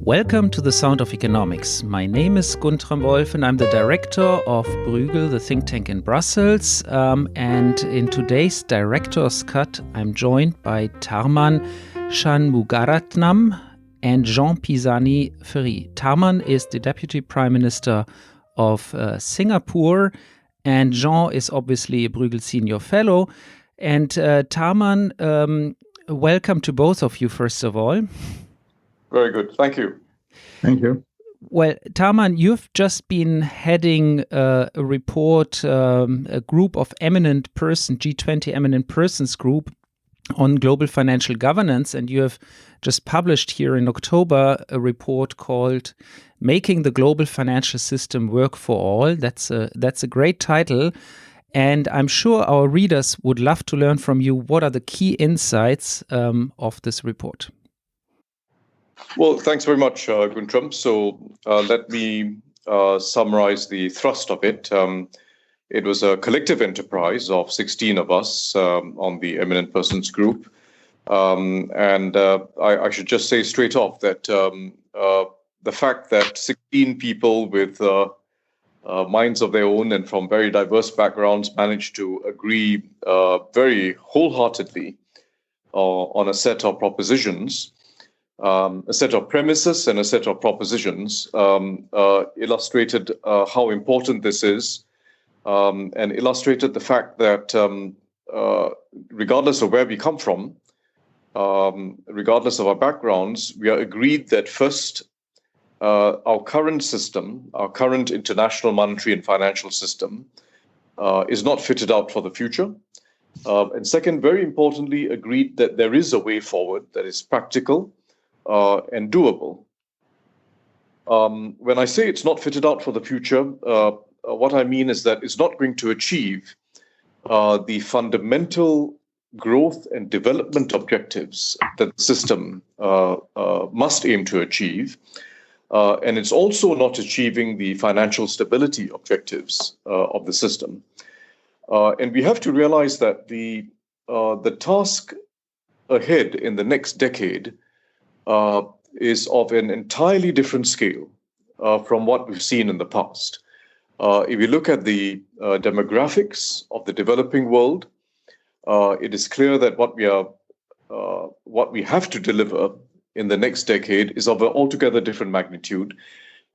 Welcome to the Sound of Economics. My name is Guntram Wolff and I'm the director of Bruegel, the think tank in Brussels. And in today's Director's Cut, I'm joined by Tharman Shanmugaratnam and Jean Pisani-Ferry. Tharman is the Deputy Prime Minister of Singapore, and Jean is obviously a Bruegel Senior Fellow. And Tharman, welcome to both of you, first of all. Very good. Thank you. Thank you. Well, Tharman, you've just been heading a report, a group of eminent persons, G20 Eminent Persons Group on global financial governance, and you have just published here in October a report called Making the Global Financial System Work for All. That's a great title. And I'm sure our readers would love to learn from you what are the key insights of this report. Well, thanks very much, Guntram. So let me summarize the thrust of it. It was a collective enterprise of 16 of us on the Eminent Persons Group. I should just say straight off that the fact that 16 people with minds of their own and from very diverse backgrounds managed to agree very wholeheartedly on a set of propositions, a set of premises and a set of propositions illustrated how important this is and illustrated the fact that regardless of where we come from, regardless of our backgrounds, we are agreed that first, our current system, our current international monetary and financial system is not fitted out for the future. And second, very importantly, agreed that there is a way forward that is practical and doable. When I say it's not fitted out for the future, what I mean is that it's not going to achieve the fundamental growth and development objectives that the system must aim to achieve. And it's also not achieving the financial stability objectives of the system. And we have to realize that the task ahead in the next decade is of an entirely different scale from what we've seen in the past. If you look at the demographics of the developing world, it is clear that what we have to deliver in the next decade is of an altogether different magnitude,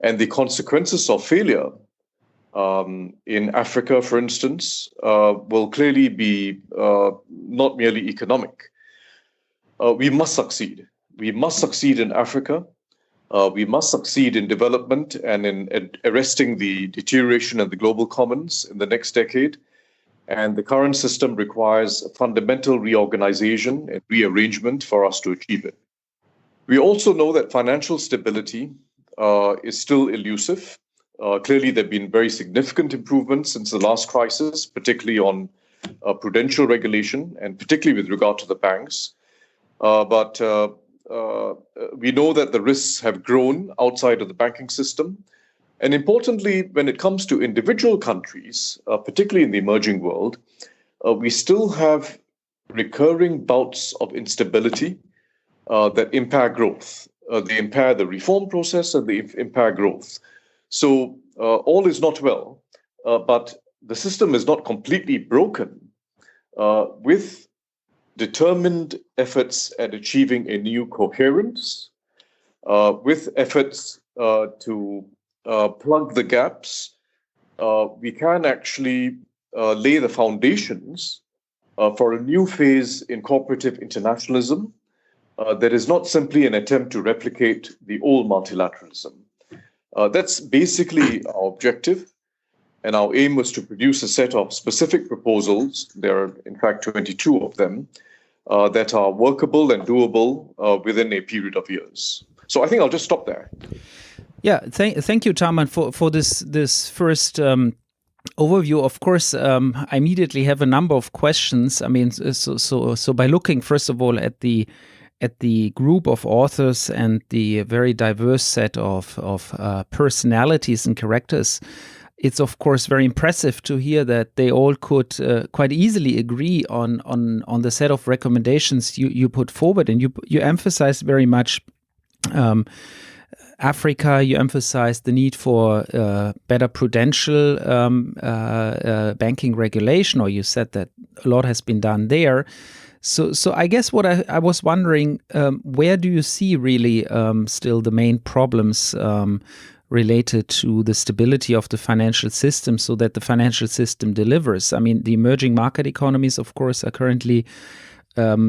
and the consequences of failure in Africa, for instance, will clearly be not merely economic. We must succeed. We must succeed in Africa. We must succeed in development and in arresting the deterioration of the global commons in the next decade. And the current system requires a fundamental reorganization and rearrangement for us to achieve it. We also know that financial stability is still elusive. Clearly, there have been very significant improvements since the last crisis, particularly on prudential regulation and particularly with regard to the banks. But we know that the risks have grown outside of the banking system. And importantly, when it comes to individual countries, particularly in the emerging world, we still have recurring bouts of instability that impair growth. They impair the reform process and they impair growth. So all is not well, but the system is not completely broken with determined efforts at achieving a new coherence, with efforts to plug the gaps. We can actually lay the foundations for a new phase in cooperative internationalism that is not simply an attempt to replicate the old multilateralism. That's basically our objective. And our aim was to produce a set of specific proposals. There are, in fact, 22 of them that are workable and doable within a period of years. So I think I'll just stop there. Yeah, thank you, Tharman, for this first overview. Of course, I immediately have a number of questions. I mean, so by looking first of all at the group of authors and the very diverse set of personalities and characters, it's of course very impressive to hear that they all could quite easily agree on the set of recommendations you put forward, and you emphasize very much Africa, you emphasized the need for better prudential banking regulation, or you said that a lot has been done there. So I guess what I was wondering, where do you see really still the main problems related to the stability of the financial system so that the financial system delivers? I mean, the emerging market economies, of course, are currently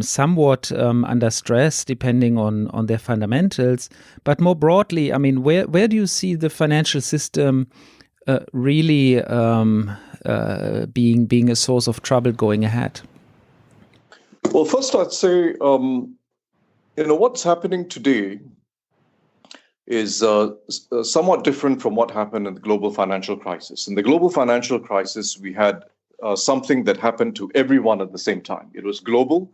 somewhat under stress depending on their fundamentals. But more broadly, I mean, where do you see the financial system really being a source of trouble going ahead? Well, first I'd say, what's happening today is somewhat different from what happened in the global financial crisis. In the global financial crisis, we had something that happened to everyone at the same time. It was global.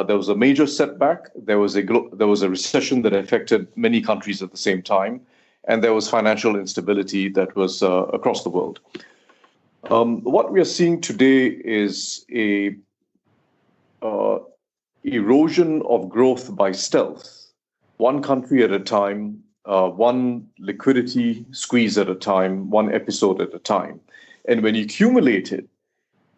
There was a major setback. There was a recession that affected many countries at the same time, and there was financial instability that was across the world. What we are seeing today is a erosion of growth by stealth, one country at a time, one liquidity squeeze at a time, one episode at a time. And when you accumulate it,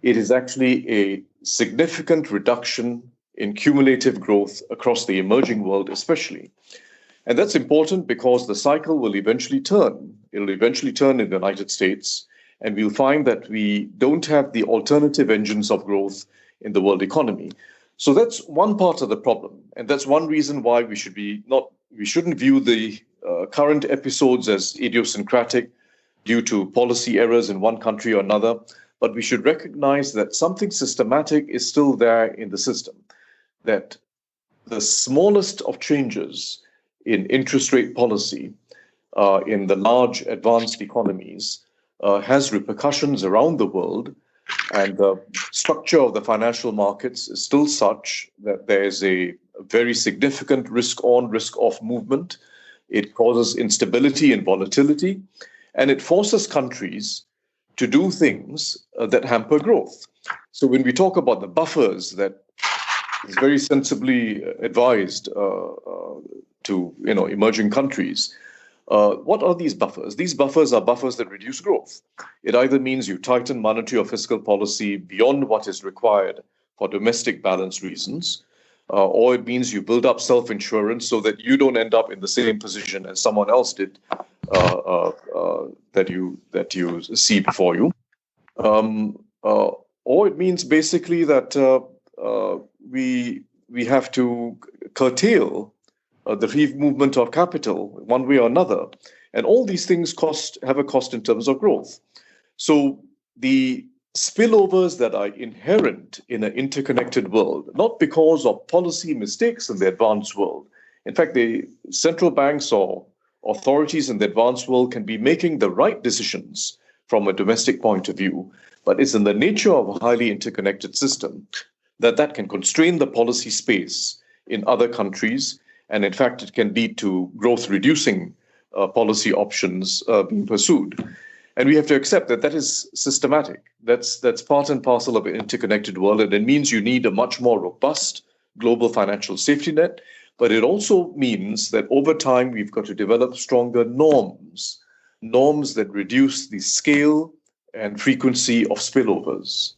it is actually a significant reduction in cumulative growth across the emerging world, especially. And that's important because the cycle will eventually turn. It'll eventually turn in the United States, and we'll find that we don't have the alternative engines of growth in the world economy. So that's one part of the problem. And that's one reason why we shouldn't view the current episodes as idiosyncratic due to policy errors in one country or another, but we should recognize that something systematic is still there in the system, that the smallest of changes in interest rate policy in the large advanced economies has repercussions around the world, and the structure of the financial markets is still such that there is a very significant risk-on, risk-off movement. It causes instability and volatility, and it forces countries to do things that hamper growth. So when we talk about the buffers that is very sensibly advised to emerging countries, what are these buffers? These buffers are buffers that reduce growth. It either means you tighten monetary or fiscal policy beyond what is required for domestic balance reasons, or it means you build up self-insurance so that you don't end up in the same position as someone else did that you see before you, or it means basically that we have to curtail the free movement of capital one way or another. And all these things have a cost in terms of growth. So the spillovers that are inherent in an interconnected world, not because of policy mistakes in the advanced world. In fact, the central banks or authorities in the advanced world can be making the right decisions from a domestic point of view, but it's in the nature of a highly interconnected system that can constrain the policy space in other countries. And in fact, it can lead to growth-reducing policy options being pursued. And we have to accept that is systematic. That's part and parcel of an interconnected world, and it means you need a much more robust global financial safety net. But it also means that over time, we've got to develop stronger norms that reduce the scale and frequency of spillovers.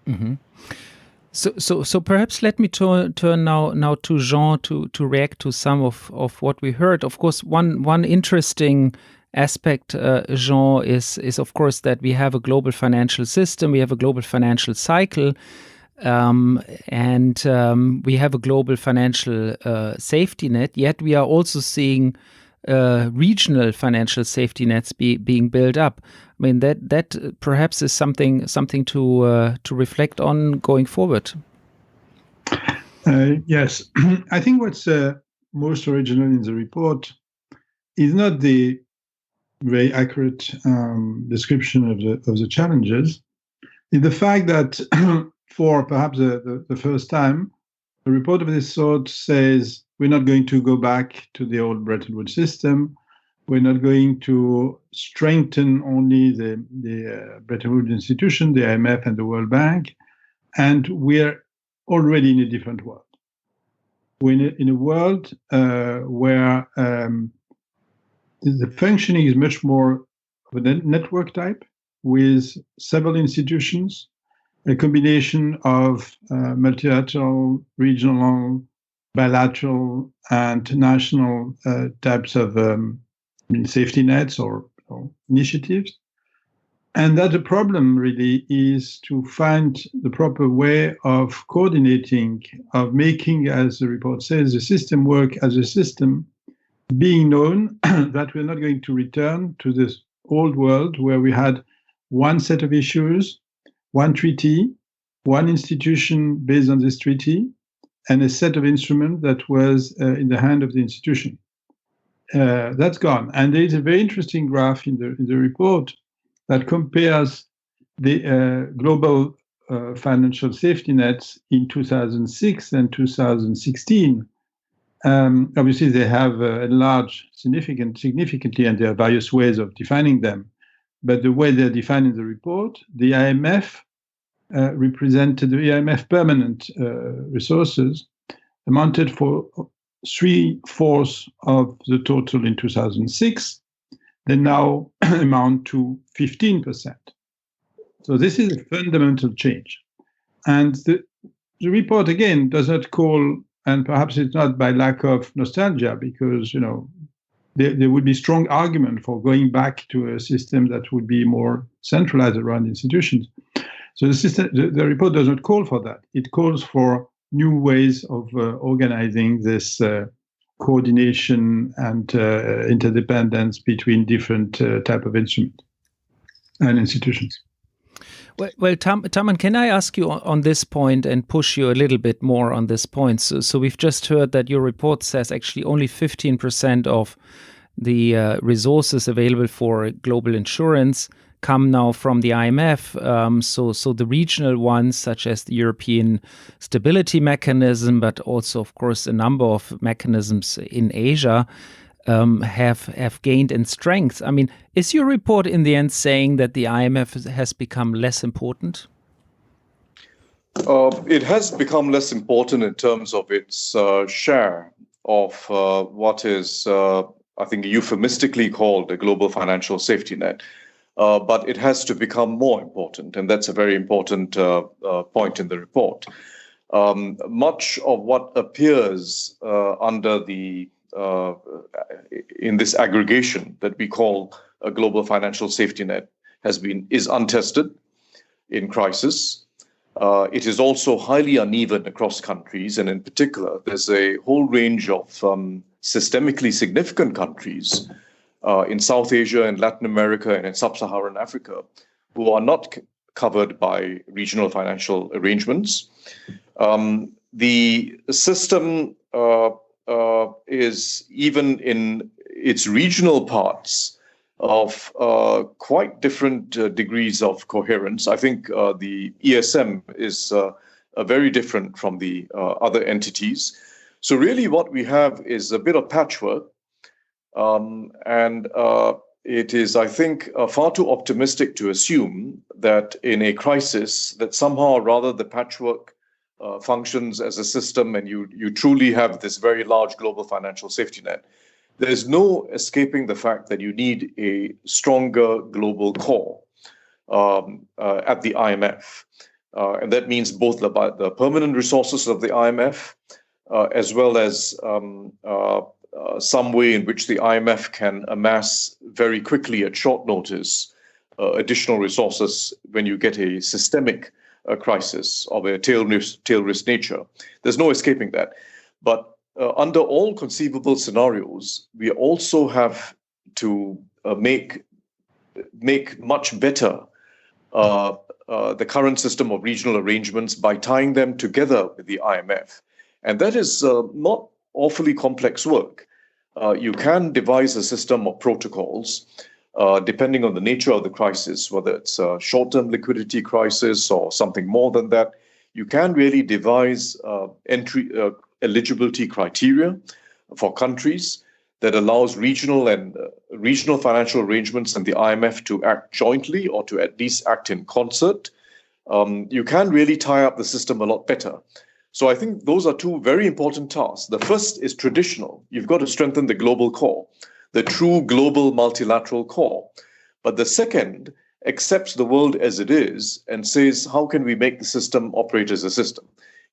Mm-hmm. So perhaps let me turn now to Jean to react to some of what we heard. Of course, one interesting aspect, Jean, is of course that we have a global financial system, we have a global financial cycle, and we have a global financial safety net. Yet we are also seeing regional financial safety nets being built up. I mean, that perhaps is something to reflect on going forward. Yes, I think what's most original in the report is not the very accurate description of the challenges. It's the fact that for perhaps the first time, a report of this sort says we're not going to go back to the old Bretton Woods system. We're not going to strengthen only the Bretton Woods institution, the IMF and the World Bank, and we're already in a different world. We're in a world where the functioning is much more of a network type with several institutions, a combination of multilateral, regional, bilateral, and national types of safety nets or initiatives. And that the problem really is to find the proper way of coordinating, of making, as the report says, the system work as a system, being known that we're not going to return to this old world where we had one set of issues, one treaty, one institution based on this treaty, and a set of instruments that was in the hand of the institution. That's gone. And there is a very interesting graph in the report that compares the global financial safety nets in 2006 and 2016. Obviously, they have enlarged significantly, and there are various ways of defining them. But the way they're defined in the report, the IMF represented the IMF permanent resources amounted for 3/4 of the total in 2006. They now amount to 15%. So this is a fundamental change. And the report, again, does not call, and perhaps it's not by lack of nostalgia, because there would be strong argument for going back to a system that would be more centralized around institutions. So the report does not call for that. It calls for new ways of organizing this coordination and interdependence between different type of instruments and institutions. Well, Tharman, can I ask you on this point and push you a little bit more on this point? So we've just heard that your report says actually only 15% of the resources available for global insurance come now from the IMF. So the regional ones, such as the European Stability Mechanism, but also, of course, a number of mechanisms in Asia, have gained in strength. I mean, is your report in the end saying that the IMF has become less important? It has become less important in terms of its share of what is, I think, euphemistically called a global financial safety net. But it has to become more important, and that's a very important point in the report. Much of what appears under the in this aggregation that we call a global financial safety net is untested in crisis. It is also highly uneven across countries, and in particular, there's a whole range of systemically significant countries in South Asia and Latin America and in Sub-Saharan Africa who are not covered by regional financial arrangements. The system is, even in its regional parts, of quite different degrees of coherence. I think the ESM is very different from the other entities. So really what we have is a bit of patchwork. And it is, I think, far too optimistic to assume that in a crisis that somehow or rather the patchwork functions as a system and you truly have this very large global financial safety net. There's no escaping the fact that you need a stronger global core at the IMF. And that means both the permanent resources of the IMF as well as some way in which the IMF can amass very quickly at short notice additional resources when you get a systemic crisis of a tail risk nature. There's no escaping that. But under all conceivable scenarios, we also have to make much better the current system of regional arrangements by tying them together with the IMF. And that is not awfully complex work. You can devise a system of protocols depending on the nature of the crisis, whether it's a short-term liquidity crisis or something more than that. You can really devise entry eligibility criteria for countries that allows regional financial arrangements and the IMF to act jointly or to at least act in concert. You can really tie up the system a lot better. So I think those are two very important tasks. The first is traditional. You've got to strengthen the global core. the true global multilateral core. But the second accepts the world as it is and says, how can we make the system operate as a system?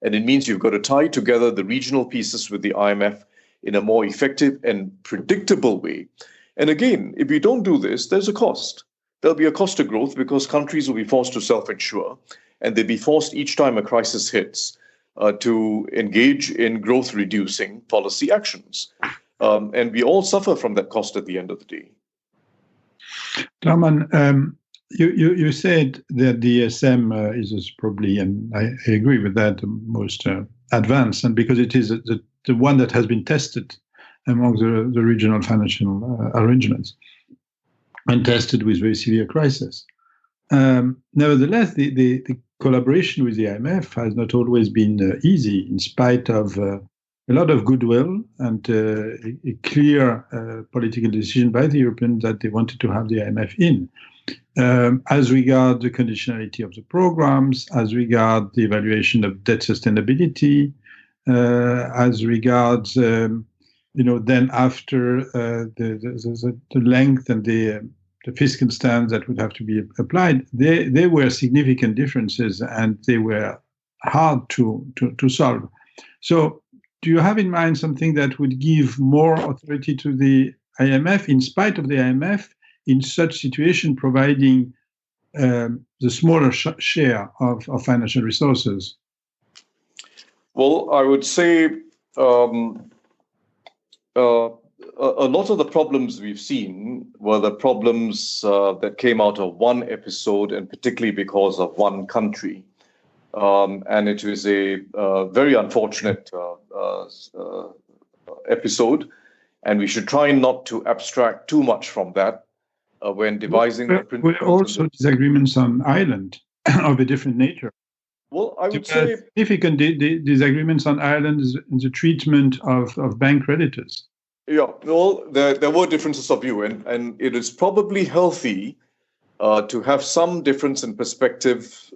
And it means you've got to tie together the regional pieces with the IMF in a more effective and predictable way. And again, if you don't do this, there's a cost. There'll be a cost to growth because countries will be forced to self-insure, and they'll be forced each time a crisis hits to engage in growth-reducing policy actions. And we all suffer from that cost at the end of the day. Tharman, you said that the ESM is probably, and I agree with that, the most advanced, and because it is the one that has been tested among the regional financial arrangements and tested with very severe crisis. Nevertheless, the collaboration with the IMF has not always been easy, in spite of a lot of goodwill and a clear political decision by the Europeans that they wanted to have the IMF in. As regards the conditionality of the programs, as regards the evaluation of debt sustainability, as regards, then after the length and the fiscal stance that would have to be applied, there were significant differences and they were hard to solve. So do you have in mind something that would give more authority to the IMF, in spite of the IMF, in such situation, providing the smaller share of financial resources? Well, I would say a lot of the problems we've seen were the problems that came out of one episode, and particularly because of one country. And it was a very unfortunate episode, and we should try not to abstract too much from that when devising the principles. Were also disagreements on Ireland of a different nature. Well, I would say significant disagreements on Ireland in the treatment of bank creditors. Yeah, well, there were differences of view, and it is probably healthy to have some difference in perspective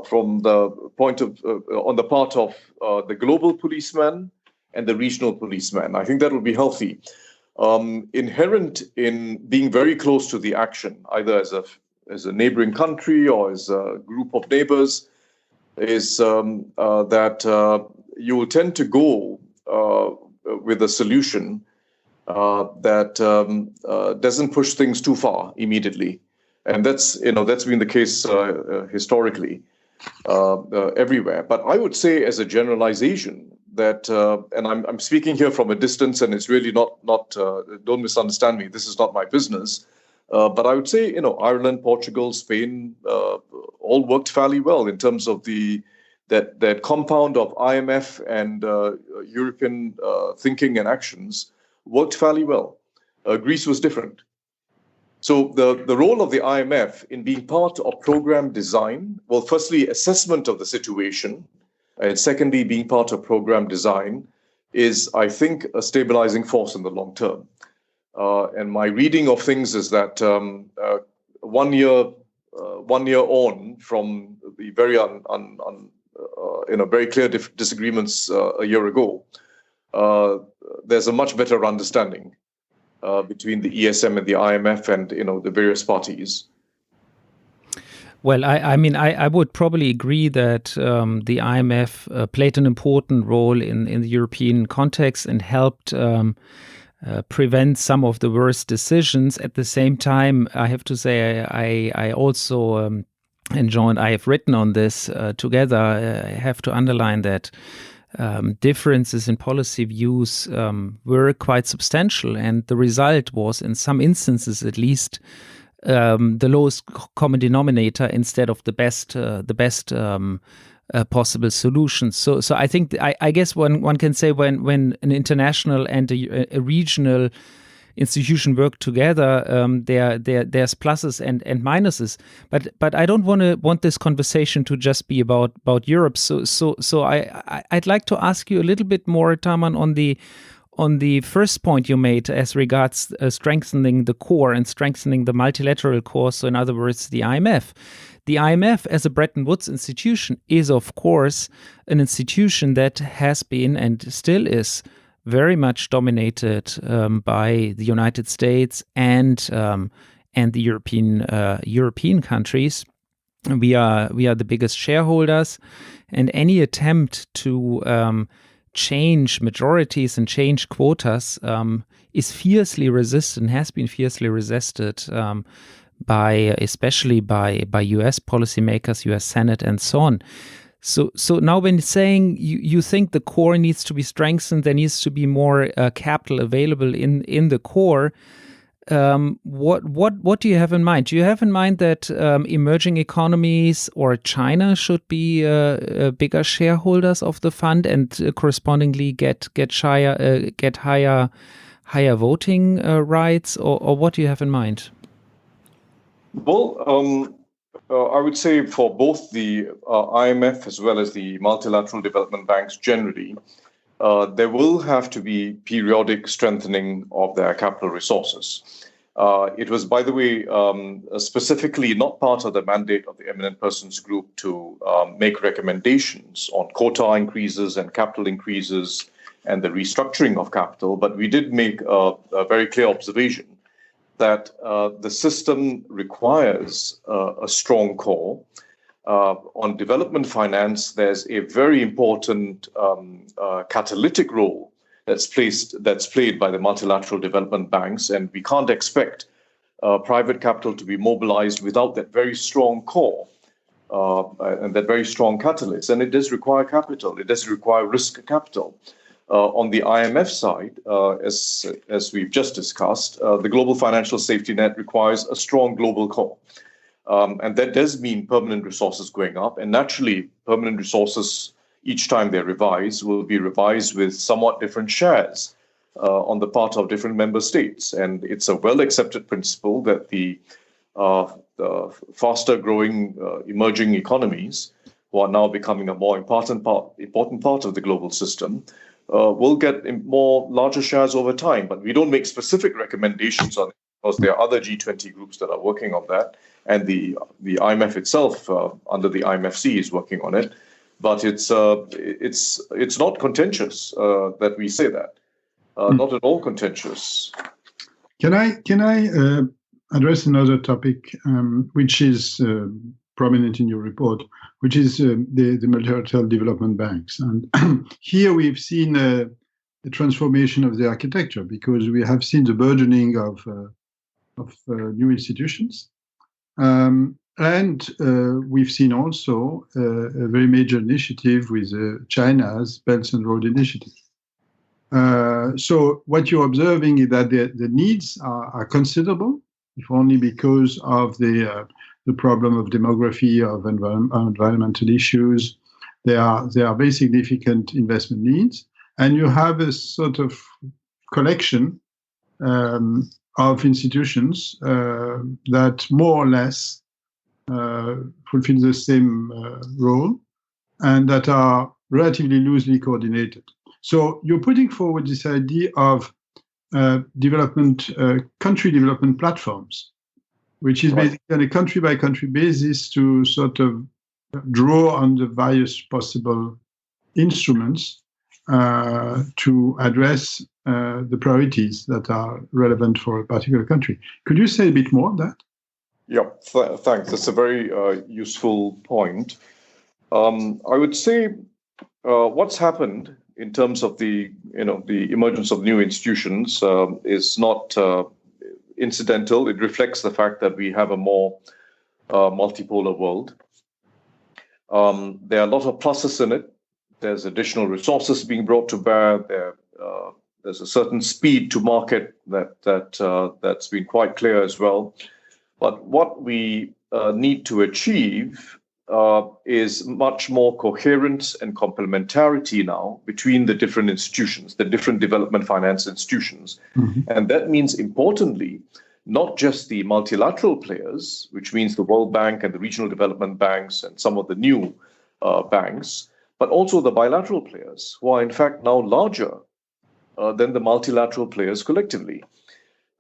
from the point of on the part of the global policeman and the regional policeman. I think that will be healthy. Inherent in being very close to the action, either as a neighboring country or as a group of neighbors, is that you will tend to go with a solution that doesn't push things too far immediately, and that's been the case historically everywhere. But I would say, as a generalization, that and I'm speaking here from a distance, and it's really not don't misunderstand me. This is not my business. But I would say, Ireland, Portugal, Spain, all worked fairly well in terms of that compound of IMF and European thinking and actions worked fairly well. Greece was different. So the role of the IMF in being part of program design, well, firstly, assessment of the situation, and secondly, being part of program design, is, I think, a stabilizing force in the long term. And my reading of things is that 1 year on from the very very clear disagreements a year ago, there's a much better understanding between the ESM and the IMF and the various parties. Well, I would probably agree that the IMF played an important role in the European context and helped prevent some of the worst decisions. At the same time, I have to say, I also, and Jean, I have written on this together, I have to underline that differences in policy views were quite substantial, and the result was, in some instances at least, the lowest common denominator instead of the best possible solutions. So I think I guess one can say when an international and a regional institution work together, there's pluses and minuses. But I don't want this conversation to just be about Europe. So I'd like to ask you a little bit more, Tharman, on the first point you made as regards strengthening the core and strengthening the multilateral core. So in other words, the IMF. The IMF, as a Bretton Woods institution, is, of course, an institution that has been and still is very much dominated by the United States and the European countries. We are the biggest shareholders, and any attempt to change majorities and change quotas is fiercely resisted, has been fiercely resisted especially by U.S. policymakers, U.S. Senate, and so on. So now, when saying you think the core needs to be strengthened, there needs to be more capital available in the core. What do you have in mind? Do you have in mind that emerging economies or China should be bigger shareholders of the fund and correspondingly get higher voting rights, or what do you have in mind? Well, I would say for both the IMF as well as the multilateral development banks generally, there will have to be periodic strengthening of their capital resources. It was, by the way, specifically not part of the mandate of the Eminent Persons Group to make recommendations on quota increases and capital increases and the restructuring of capital, but we did make a very clear observation that the system requires a strong core. On development finance, there's a very important catalytic role that's played by the multilateral development banks, and we can't expect private capital to be mobilized without that very strong core and that very strong catalyst. And it does require capital. It does require risk capital. On the IMF side, as we've just discussed, the global financial safety net requires a strong global core. And that does mean permanent resources going up. And naturally, permanent resources, each time they're revised, will be revised with somewhat different shares on the part of different member states. And it's a well-accepted principle that the faster-growing emerging economies, who are now becoming a more important part of the global system, will get more larger shares over time. But we don't make specific recommendations on it because there are other G20 groups that are working on that. And the IMF itself, under the IMFC, is working on it. But it's not contentious that we say that. Not at all contentious. Can I address another topic which is prominent in your report, which is the multilateral development banks? And here we've seen the transformation of the architecture, because we have seen the burgeoning of new institutions. And we've seen also a very major initiative with China's Belt and Road Initiative. So what you're observing is that the needs are considerable, if only because of the problem of demography, of environmental issues. There are very significant investment needs, and you have a sort of collection of institutions that more or less fulfill the same role and that are relatively loosely coordinated. So you're putting forward this idea of country development platforms, which is basically on a country-by-country basis to sort of draw on the various possible instruments to address the priorities that are relevant for a particular country. Could you say a bit more on that? Yeah, thanks. That's a very useful point. I would say what's happened in terms of the emergence of new institutions is not incidental. It reflects the fact that we have a more multipolar world. There are a lot of pluses in it. There's additional resources being brought to bear. There's a certain speed to market that's been quite clear as well. But what we need to achieve is much more coherence and complementarity now between the different institutions, the different development finance institutions. Mm-hmm. And that means, importantly, not just the multilateral players, which means the World Bank and the regional development banks and some of the new banks, but also the bilateral players, who are in fact now larger than the multilateral players collectively.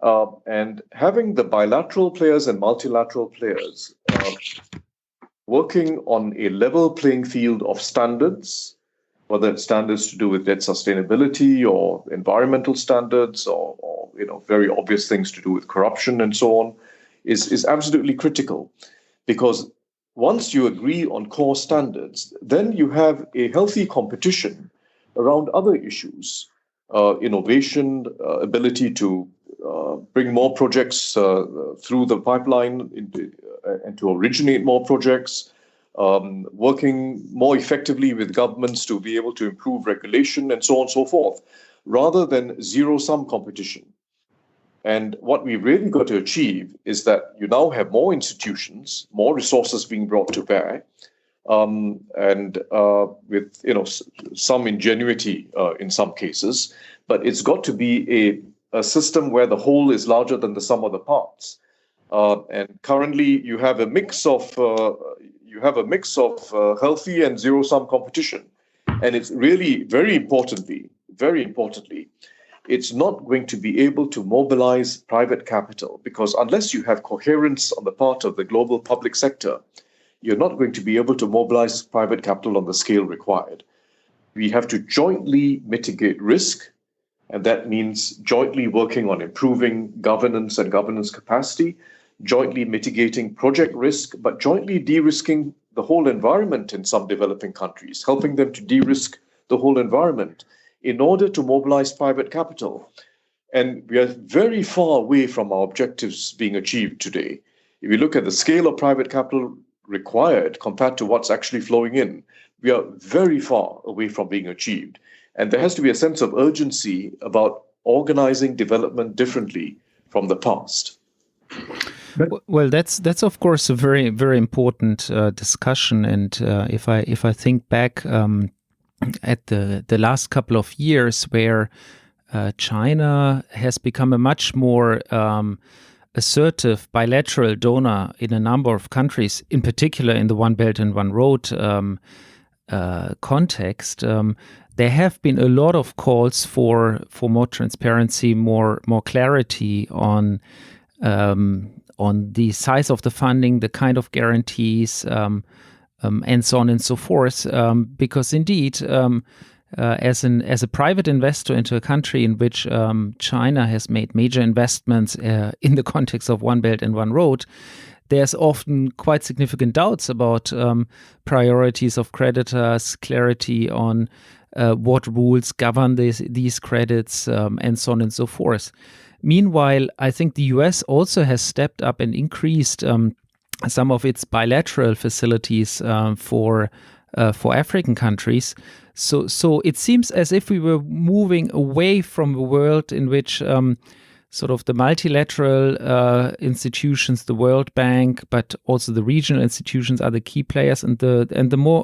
And having the bilateral players and multilateral players working on a level playing field of standards, whether it's standards to do with debt sustainability or environmental standards or very obvious things to do with corruption and so on, is absolutely critical. Because once you agree on core standards, then you have a healthy competition around other issues, innovation, ability to bring more projects through the pipeline and to originate more projects, working more effectively with governments to be able to improve regulation and so on and so forth, rather than zero-sum competition. And what we really got to achieve is that you now have more institutions, more resources being brought to bear, and with some ingenuity in some cases, but it's got to be a system where the whole is larger than the sum of the parts. And currently, you have a mix of healthy and zero-sum competition, and it's really very importantly, it's not going to be able to mobilize private capital, because unless you have coherence on the part of the global public sector, you're not going to be able to mobilize private capital on the scale required. We have to jointly mitigate risk, and that means jointly working on improving governance and governance capacity, jointly mitigating project risk, but jointly de-risking the whole environment in some developing countries, helping them to de-risk the whole environment in order to mobilize private capital. And we are very far away from our objectives being achieved today. If you look at the scale of private capital required compared to what's actually flowing in, we are very far away from being achieved. And there has to be a sense of urgency about organizing development differently from the past. Well, that's of course a very, very important discussion. And if I think back at the last couple of years, where China has become a much more assertive bilateral donor in a number of countries, in particular in the One Belt and One Road context, there have been a lot of calls for more transparency, more clarity on the size of the funding, the kind of guarantees, and so on and so forth. Because indeed, as a private investor into a country in which China has made major investments in the context of One Belt and One Road, there's often quite significant doubts about priorities of creditors, clarity on what rules govern these credits, and so on and so forth. Meanwhile, I think the US also has stepped up and increased some of its bilateral facilities for African countries. So it seems as if we were moving away from a world in which sort of the multilateral institutions, the World Bank, but also the regional institutions are the key players, and the more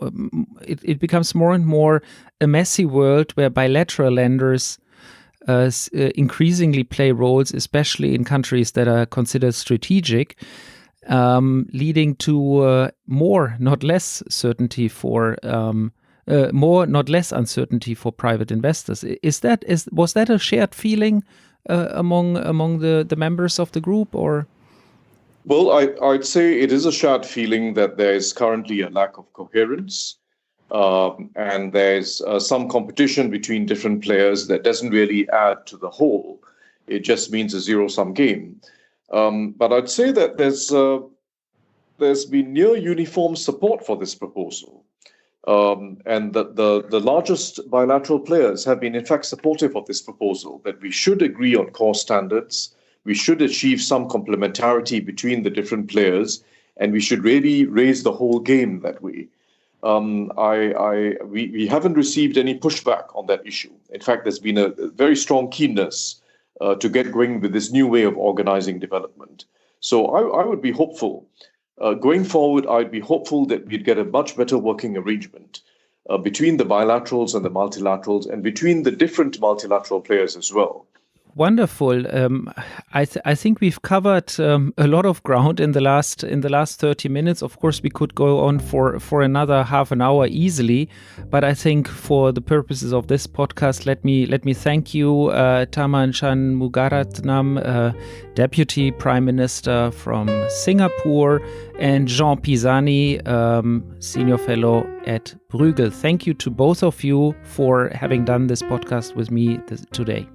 it becomes more and more a messy world where bilateral lenders increasingly play roles, especially in countries that are considered strategic, leading to more, not less, uncertainty for private investors. Was that a shared feeling among the members of the group, or? Well, I'd say it is a shared feeling that there is currently a lack of coherence, and there's some competition between different players that doesn't really add to the whole. It just means a zero-sum game. But I'd say that there's been near uniform support for this proposal. And the largest bilateral players have been, in fact, supportive of this proposal, that we should agree on core standards, we should achieve some complementarity between the different players, and we should really raise the whole game that way. We haven't received any pushback on that issue. In fact, there's been a very strong keenness to get going with this new way of organizing development. So I would be hopeful. Going forward, I'd be hopeful that we'd get a much better working arrangement between the bilaterals and the multilaterals, and between the different multilateral players as well. Wonderful. I think we've covered a lot of ground in the last 30 minutes. Of course, we could go on for another half an hour easily, but I think for the purposes of this podcast, let me thank you, Tharman Shanmugaratnam, Deputy Prime Minister from Singapore, and Jean Pisani, Senior Fellow at Bruegel. Thank you to both of you for having done this podcast with me today.